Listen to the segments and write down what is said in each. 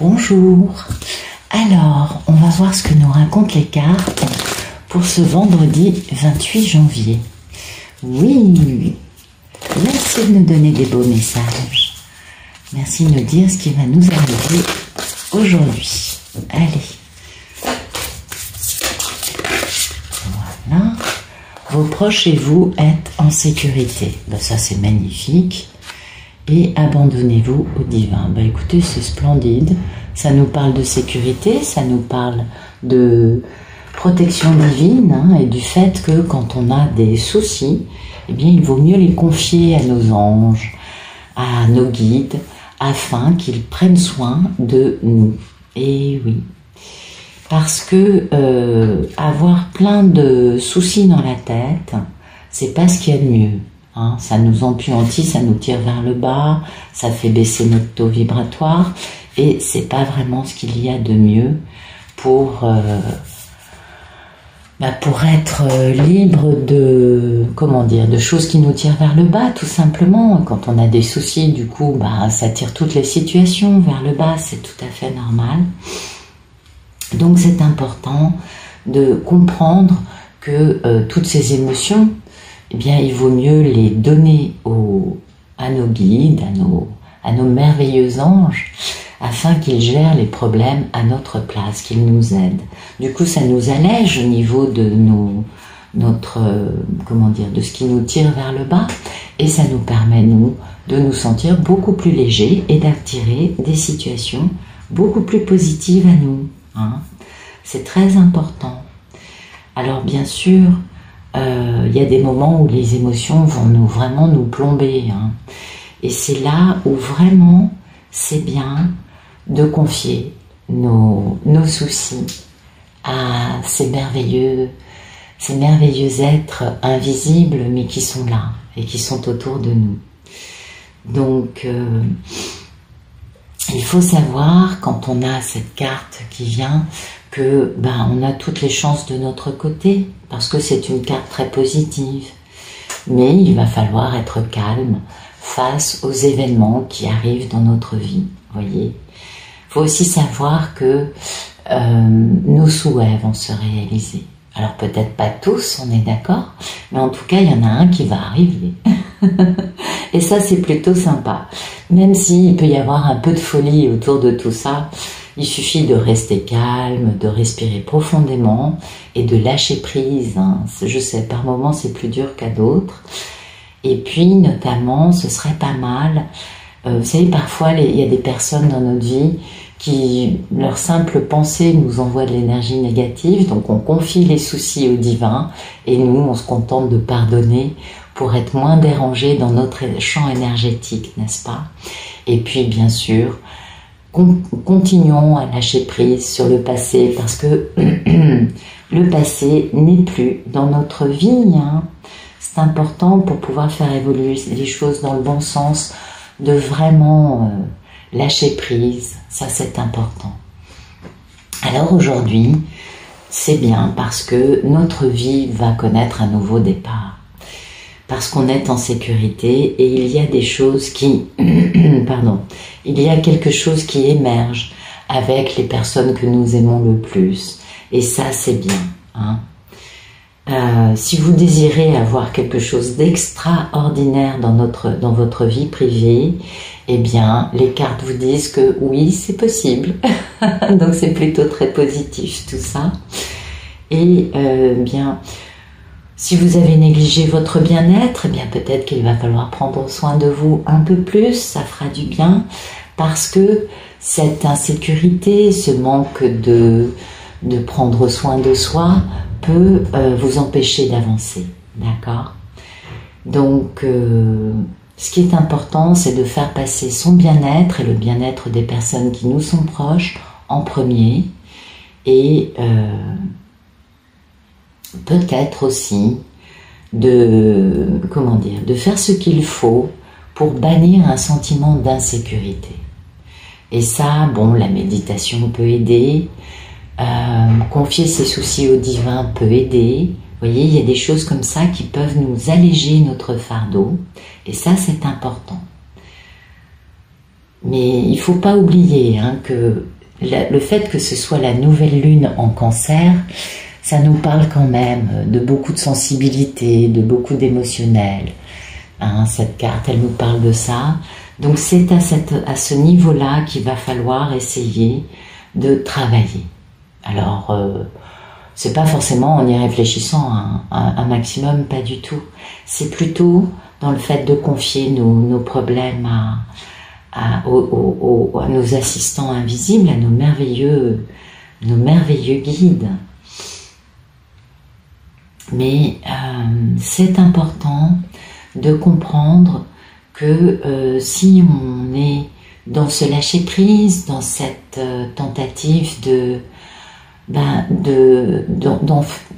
Bonjour. Alors, on va voir ce que nous racontent les cartes pour ce vendredi 28 janvier. Oui, merci de nous donner des beaux messages. Merci de nous dire ce qui va nous arriver aujourd'hui. Allez. Voilà. Vos proches et vous êtes en sécurité. Ben, ça, c'est magnifique. Et abandonnez-vous au divin. Ben, écoutez, c'est splendide. Ça nous parle de sécurité, ça nous parle de protection divine, hein, et du fait que quand on a des soucis, eh bien, il vaut mieux les confier à nos anges, à nos guides, afin qu'ils prennent soin de nous. Et oui, parce que avoir plein de soucis dans la tête, c'est pas ce qu'il y a de mieux. Hein, ça nous empuantit, ça nous tire vers le bas, ça fait baisser notre taux vibratoire et c'est pas vraiment ce qu'il y a de mieux pour être libre de, comment dire, de choses qui nous tirent vers le bas, tout simplement. Quand on a des soucis, du coup, ça tire toutes les situations vers le bas, c'est tout à fait normal. Donc c'est important de comprendre que toutes ces émotions, eh bien, il vaut mieux les donner à nos guides, à nos merveilleux anges, afin qu'ils gèrent les problèmes à notre place, qu'ils nous aident. Du coup, ça nous allège au niveau de de ce qui nous tire vers le bas, et ça nous permet, nous, de nous sentir beaucoup plus légers et d'attirer des situations beaucoup plus positives à nous. Hein. C'est très important. Alors, bien sûr, il y a des moments où les émotions vont vraiment nous plomber. Hein. Et c'est là où vraiment c'est bien de confier nos soucis à ces merveilleux êtres invisibles, mais qui sont là et qui sont autour de nous. Donc, il faut savoir, quand on a cette carte qui vient, que on a toutes les chances de notre côté, parce que c'est une carte très positive. Mais il va falloir être calme face aux événements qui arrivent dans notre vie. Voyez, il faut aussi savoir que nos souhaits vont se réaliser. Alors peut-être pas tous, on est d'accord, mais en tout cas il y en a un qui va arriver. Et ça, c'est plutôt sympa. Même s'il peut y avoir un peu de folie autour de tout ça, il suffit de rester calme, de respirer profondément et de lâcher prise. Hein. Je sais, par moments, c'est plus dur qu'à d'autres. Et puis, notamment, ce serait pas mal. Vous savez, parfois, il y a des personnes dans notre vie qui, leur simple pensée nous envoie de l'énergie négative. Donc, on confie les soucis au divin et nous, on se contente de pardonner pour être moins dérangé dans notre champ énergétique, n'est-ce pas? Et puis, bien sûr, continuons à lâcher prise sur le passé, parce que le passé n'est plus dans notre vie. Hein. C'est important pour pouvoir faire évoluer les choses dans le bon sens, de vraiment lâcher prise. Ça, c'est important. Alors aujourd'hui, c'est bien parce que notre vie va connaître un nouveau départ. Parce qu'on est en sécurité et il y a des choses qui... il y a quelque chose qui émerge avec les personnes que nous aimons le plus. Et ça, c'est bien. Hein. Si vous désirez avoir quelque chose d'extraordinaire dans votre vie privée, eh bien, les cartes vous disent que oui, c'est possible. Donc, c'est plutôt très positif, tout ça. Et bien... si vous avez négligé votre bien-être, eh bien peut-être qu'il va falloir prendre soin de vous un peu plus, ça fera du bien, parce que cette insécurité, ce manque de prendre soin de soi peut vous empêcher d'avancer, d'accord? Donc, ce qui est important, c'est de faire passer son bien-être et le bien-être des personnes qui nous sont proches en premier, et peut-être aussi de faire ce qu'il faut pour bannir un sentiment d'insécurité. Et ça, la méditation peut aider, confier ses soucis au divin peut aider. Vous voyez, il y a des choses comme ça qui peuvent nous alléger notre fardeau, et ça, c'est important. Mais il ne faut pas oublier hein, que le fait que ce soit la nouvelle lune en Cancer, ça nous parle quand même de beaucoup de sensibilité, de beaucoup d'émotionnel. Hein, cette carte, elle nous parle de ça. Donc c'est à ce niveau-là qu'il va falloir essayer de travailler. Alors, c'est pas forcément en y réfléchissant un maximum, pas du tout. C'est plutôt dans le fait de confier nos problèmes à nos assistants invisibles, à nos merveilleux guides. Mais c'est important de comprendre que si on est dans ce lâcher-prise, dans cette tentative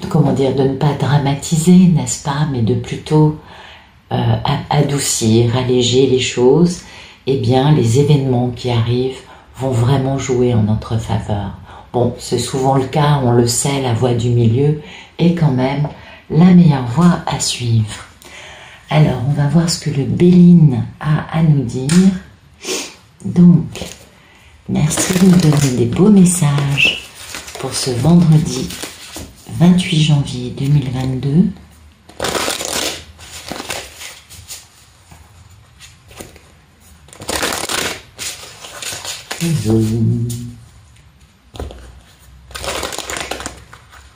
comment dire, de ne pas dramatiser, n'est-ce pas, mais de plutôt adoucir, alléger les choses, eh bien les événements qui arrivent vont vraiment jouer en notre faveur. Bon, c'est souvent le cas, on le sait, la voie du milieu est quand même la meilleure voie à suivre. Alors, on va voir ce que le Béline a à nous dire. Donc, merci de nous donner des beaux messages pour ce vendredi 28 janvier 2022.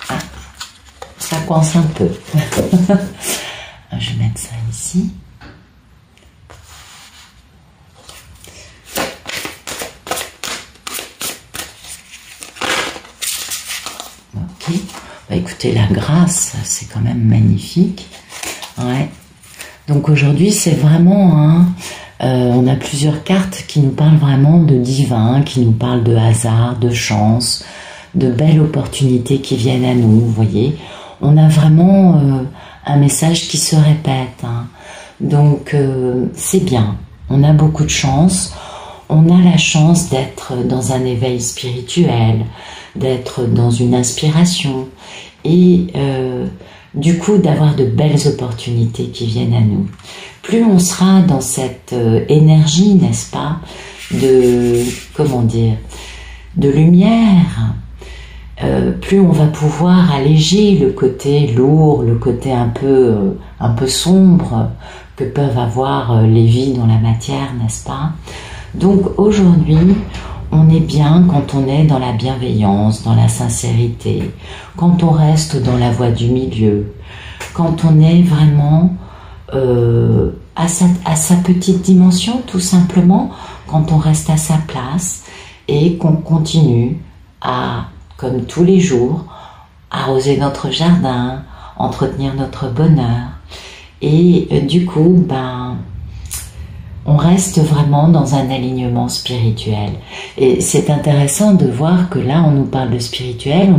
Ah, ça coince un peu. Je vais mettre ça ici. Ok. Bah, écoutez, la grâce, c'est quand même magnifique. Ouais. Donc aujourd'hui, c'est vraiment on a plusieurs cartes qui nous parlent vraiment de divin, qui nous parlent de hasard, de chance, de belles opportunités qui viennent à nous, vous voyez. On a vraiment un message qui se répète. Hein. Donc c'est bien, on a beaucoup de chance, on a la chance d'être dans un éveil spirituel, d'être dans une inspiration et du coup d'avoir de belles opportunités qui viennent à nous. Plus on sera dans cette énergie, n'est-ce pas, de, comment dire, de lumière, plus on va pouvoir alléger le côté lourd, le côté un peu sombre que peuvent avoir les vies dans la matière, n'est-ce pas? Donc aujourd'hui, on est bien quand on est dans la bienveillance, dans la sincérité, quand on reste dans la voie du milieu, quand on est vraiment à sa petite dimension, tout simplement, quand on reste à sa place et qu'on continue à, comme tous les jours, arroser notre jardin, entretenir notre bonheur. Et du coup, on reste vraiment dans un alignement spirituel. Et c'est intéressant de voir que là, on nous parle de spirituel,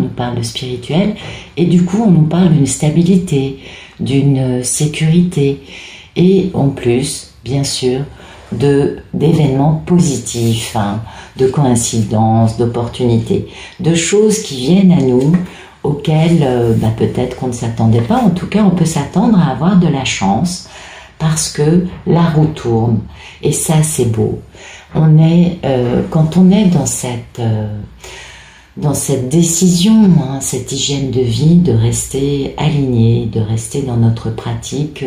et du coup, on nous parle d'une stabilité, d'une sécurité, et en plus, bien sûr, d'événements positifs, hein, de coïncidences, d'opportunités, de choses qui viennent à nous, auxquelles peut-être qu'on ne s'attendait pas. En tout cas, on peut s'attendre à avoir de la chance, parce que la roue tourne, et ça c'est beau. Quand on est dans cette décision, hein, cette hygiène de vie, de rester aligné, de rester dans notre pratique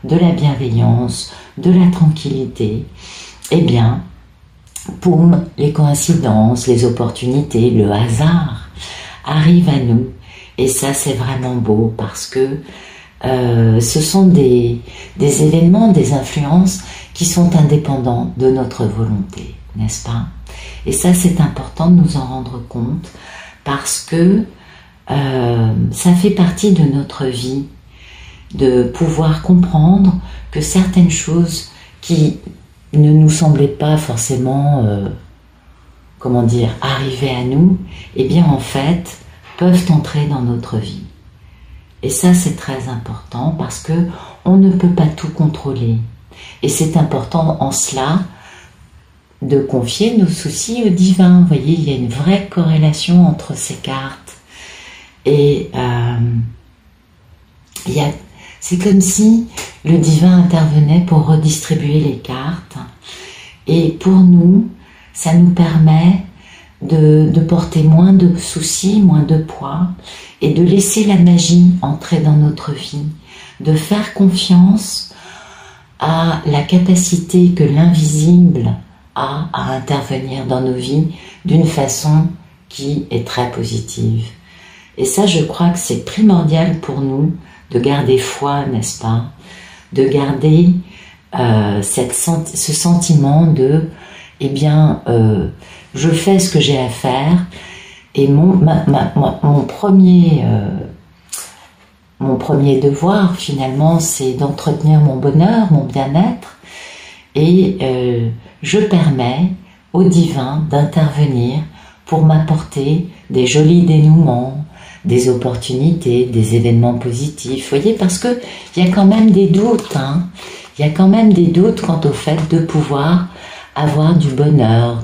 de la bienveillance, de la tranquillité, eh bien, poum, les coïncidences, les opportunités, le hasard arrivent à nous, et ça c'est vraiment beau, parce que ce sont des événements, des influences qui sont indépendants de notre volonté, n'est-ce pas? Et ça, c'est important de nous en rendre compte, parce que ça fait partie de notre vie, de pouvoir comprendre que certaines choses qui ne nous semblaient pas forcément, arriver à nous, eh bien en fait, peuvent entrer dans notre vie. Et ça, c'est très important, parce que on ne peut pas tout contrôler. Et c'est important en cela de confier nos soucis au divin. Vous voyez, il y a une vraie corrélation entre ces cartes. Et c'est comme si le divin intervenait pour redistribuer les cartes Et pour nous, ça nous permet de porter moins de soucis, moins de poids, et de laisser la magie entrer dans notre vie, de faire confiance à la capacité que l'invisible a à intervenir dans nos vies d'une façon qui est très positive. Et ça, je crois que c'est primordial pour nous de garder foi, n'est-ce pas? De garder ce sentiment de, eh bien, je fais ce que j'ai à faire, et mon premier devoir, finalement, c'est d'entretenir mon bonheur, mon bien-être, et je permets au divin d'intervenir pour m'apporter des jolis dénouements, des opportunités, des événements positifs. Vous voyez, parce que il y a quand même des doutes, hein. Il y a quand même des doutes quant au fait de pouvoir avoir du bonheur.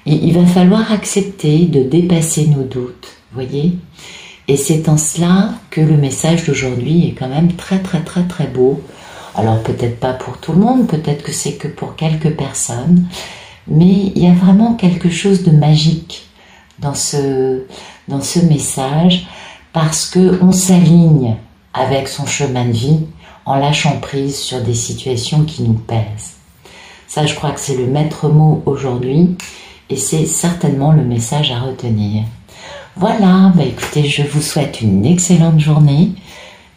Il va falloir accepter de dépasser nos doutes, vous voyez. Et c'est en cela que le message d'aujourd'hui est quand même très très très très beau. Alors peut-être pas pour tout le monde, peut-être que c'est que pour quelques personnes, mais il y a vraiment quelque chose de magique dans ce message, parce qu'on s'aligne avec son chemin de vie en lâchant prise sur des situations qui nous pèsent. Ça, je crois que c'est le maître mot aujourd'hui, et c'est certainement le message à retenir. Voilà, bah écoutez, je vous souhaite une excellente journée,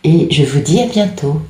et je vous dis à bientôt.